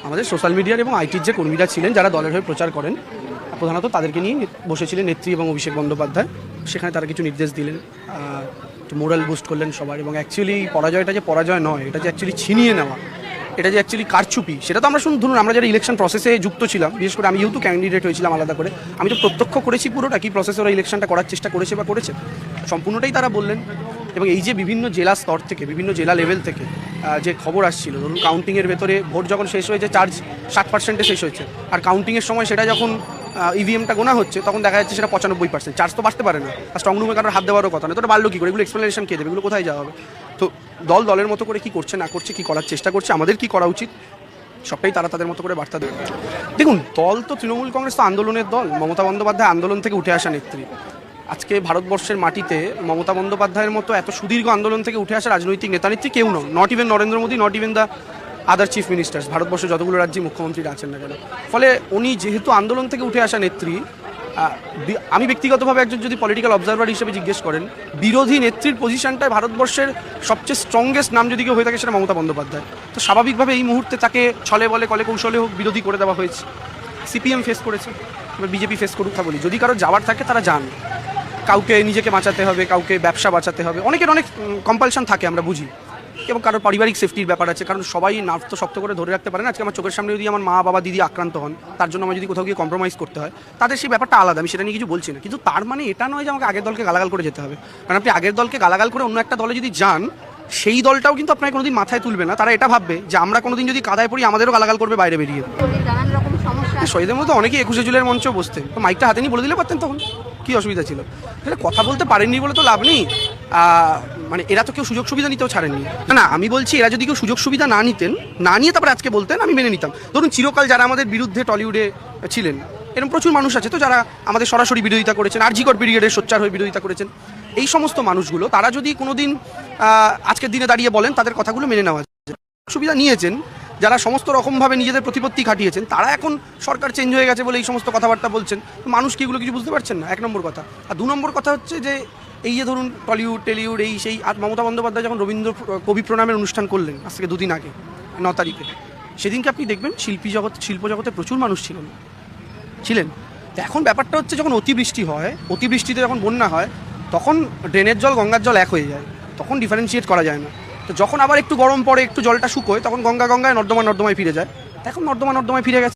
আমাদের সোশ্যাল মিডিয়ার এবং আইটির যে কর্মীরা ছিলেন যারা দলের হয়ে প্রচার করেন, প্রধানত তাদেরকে নিয়ে বসেছিলেন নেত্রী এবং অভিষেক বন্দ্যোপাধ্যায়। সেখানে তারা কিছু নির্দেশ দিলেন, একটু মোরাল বুস্ট করলেন সবার। এবং অ্যাকচুয়ালি পরাজয়টা যে পরাজয় নয়, এটা যে অ্যাকচুয়ালি ছিনিয়ে নেওয়া, এটা যে অ্যাকচুয়ালি কারচুপি, সেটা তো আমরা শুধু ধরুন আমরা যারা ইলেকশন প্রসেসে যুক্ত ছিলাম, বিশেষ করে আমি যেহেতু ক্যান্ডিডেট হয়েছিলাম আলাদা করে, আমি তো প্রত্যক্ষ করেছি পুরোটা কি প্রসেসে ওরা ইলেকশনটা করার চেষ্টা করেছে বা করেছে, সম্পূর্ণটাই তারা বললেন। এবং এই যে বিভিন্ন জেলা স্তর থেকে, বিভিন্ন জেলা লেভেল থেকে যে খবর আসছিল, ধরুন কাউন্টিংয়ের ভেতরে ভোট যখন শেষ হয়েছে চার্জ 60% শেষ হয়েছে, আর কাউন্টিংয়ের সময় সেটা যখন ইভিএমটা গোনা হচ্ছে তখন দেখা যাচ্ছে সেটা 95%। চার্জ তো বাড়তে পারে না, আর স্ট্রং রুমে কারোর হাত দেওয়ারও কথা না, তো এটা বাড়লো কী করে? এগুলো এক্সপ্লেনেশন কে দেবে? এগুলো কোথায় যাওয়া হবে? তো দলের মতো করে কী করছে না করছে, কী করার চেষ্টা করছে, আমাদের কী করা উচিত, সবটাই তারা তাদের মতো করে বার্তা দেবে। দেখুন, দল তো তৃণমূল কংগ্রেস তো আন্দোলনের দল। মমতা বন্দ্যোপাধ্যায় আন্দোলন থেকে উঠে আসা নেত্রী। আজকে ভারতবর্ষের মাটিতে মমতা বন্দ্যোপাধ্যায়ের মতো এত সুদীর্ঘ আন্দোলন থেকে উঠে আসা রাজনৈতিক নেত্রী কেউ নয়, not even Narendra Modi, not even the other chief ministers, ভারতবর্ষের যতগুলো রাজ্যে মুখ্যমন্ত্রীরা আছেন না কেন। ফলে উনি যেহেতু আন্দোলন থেকে উঠে আসা নেত্রী, আমি ব্যক্তিগতভাবে একজন যদি পলিটিক্যাল অবজারভার হিসেবে জিজ্ঞেস করেন, বিরোধী নেত্রীর পজিশনটায় ভারতবর্ষের সবচেয়ে স্ট্রংগেস্ট নাম যদি কেউ হয়ে থাকে সেটা মমতা বন্দ্যোপাধ্যায়। তো স্বাভাবিকভাবে এই মুহূর্তে তাকে ছলে বলে কলে কৌশলে হোক বিরোধী করে দেওয়া হয়েছে। সিপিএম ফেস করেছে, এবার বিজেপি ফেস করুক। বলি যদি কারো যাওয়ার থাকে তারা যান, কাউকে নিজেকে বাঁচাতে হবে, কাউকে ব্যবসা বাঁচাতে হবে, অনেকের অনেক কম্পালশন থাকে আমরা বুঝি, এবং কারোর পারিবারিক সেফটির ব্যাপার আছে, কারণ সবাই নার্ভ তো শক্ত করে ধরে রাখতে পারে না। আজকে আমার চোখের সামনে যদি আমার মা বাবা দিদি আক্রান্ত হন, তার জন্য আমার যদি কোথাও গিয়ে কম্প্রোমাইজ করতে হয়, তাদের সেই ব্যাপারটা আলাদা, আমি সেটা নিয়ে কিছু বলছি না। কিন্তু তার মানে এটা নয় যে আমাকে আগের দলকে গালাগাল করে যেতে হবে। কারণ আপনি আগের দলকে গালাগাল করে অন্য একটা দলে যদি যান, সেই দলটাও কিন্তু আপনাকে কোনোদিন মাথায় তুলবে না। তারা এটা ভাববে যে আমরা কোনোদিন যদি কাদায় পড়ি আমাদেরও গালাগাল করবে বাইরে বেরিয়ে। শহীদের মতো অনেকেই 21শে জুলাইয়ের মঞ্চেও বসতেন, তো মাইকটা হাতে নিয়ে বলে দিলে পারতেন, তখন কী অসুবিধা ছিল? এটা কথা বলতে পারেননি বলে তো লাভ নেই। মানে এরা তো কেউ সুযোগ সুবিধা নিতেও ছাড়েননি। না, আমি বলছি এরা যদি কেউ সুযোগ সুবিধা না নিতেন, না নিয়ে তারপরে আজকে বলতেন, আমি মেনে নিতাম। ধরুন চিরকাল যারা আমাদের বিরুদ্ধে টলিউডে ছিলেন, এরকম প্রচুর মানুষ আছে তো যারা আমাদের সরাসরি বিরোধিতা করেছেন, আরজিকর পিরিয়ডে সোচ্চার হয়ে বিরোধিতা করেছেন। এই সমস্ত মানুষগুলো তারা যদি কোনোদিন আজকের দিনে দাঁড়িয়ে বলেন, তাদের কথাগুলো মেনে নেওয়া যায়। সুবিধা নিয়েছেন যারা সমস্ত রকমভাবে নিজেদের প্রতিপত্তি খাটিয়েছেন, তারা এখন সরকার চেঞ্জ হয়ে গেছে বলে এই সমস্ত কথাবার্তা বলছেন। মানুষ কি এগুলো কিছু বুঝতে পারছেন না? 1 নম্বর কথা। আর 2 নম্বর কথা হচ্ছে যে এই যে ধরুন টলিউড এই সেই, আর মমতা বন্দ্যোপাধ্যায় যখন রবীন্দ্র কবি প্রণামের অনুষ্ঠান করলেন আজ থেকে 2 দিন আগে 9 তারিখে, সেদিনকে আপনি দেখবেন শিল্প জগতে প্রচুর মানুষ ছিলেন। তো এখন ব্যাপারটা হচ্ছে যখন অতিবৃষ্টি হয়, অতিবৃষ্টিতে যখন বন্যা হয়, তখন ড্রেনের জল গঙ্গার জল এক হয়ে যায়, তখন ডিফারেন্সিয়েট করা যায় না। তো যখন আবার একটু গরম পড়ে, একটু জলটা শুকোয়, তখন গঙ্গায় নর্দমায় ফিরে যায়। এখন নর্দমায় ফিরে গেছে।